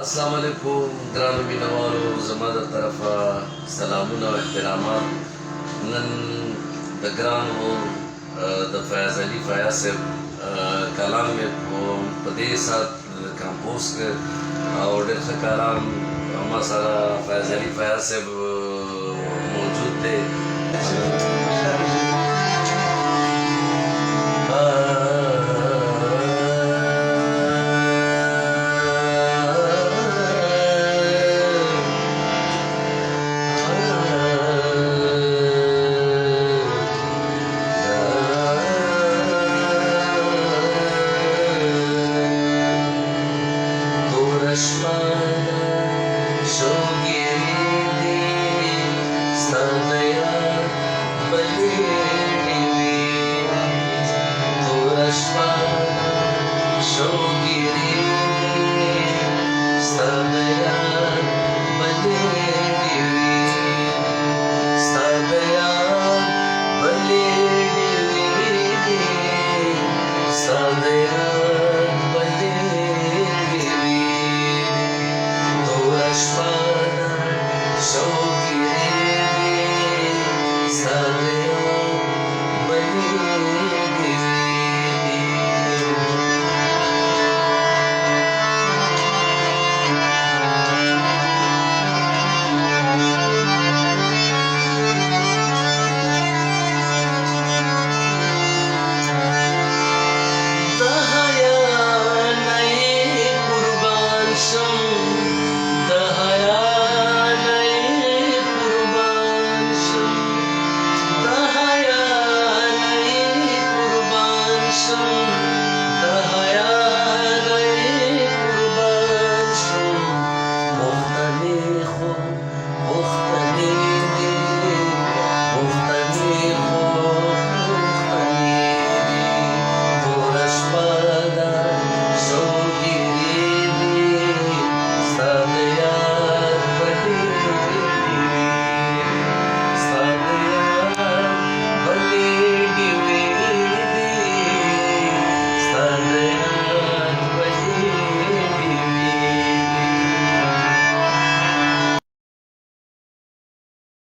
अस्सलाम वालेकुम ګرانو مینوالو، زما د طرفه سلامونه او احترامات. نن د ګرانو د فیاض علي فیاض صاحب کلام مې په دې سات کمپوز کړ او ډېر ښه کلام ما سره فیاض علي فیاض صاحب موجود دی. Shma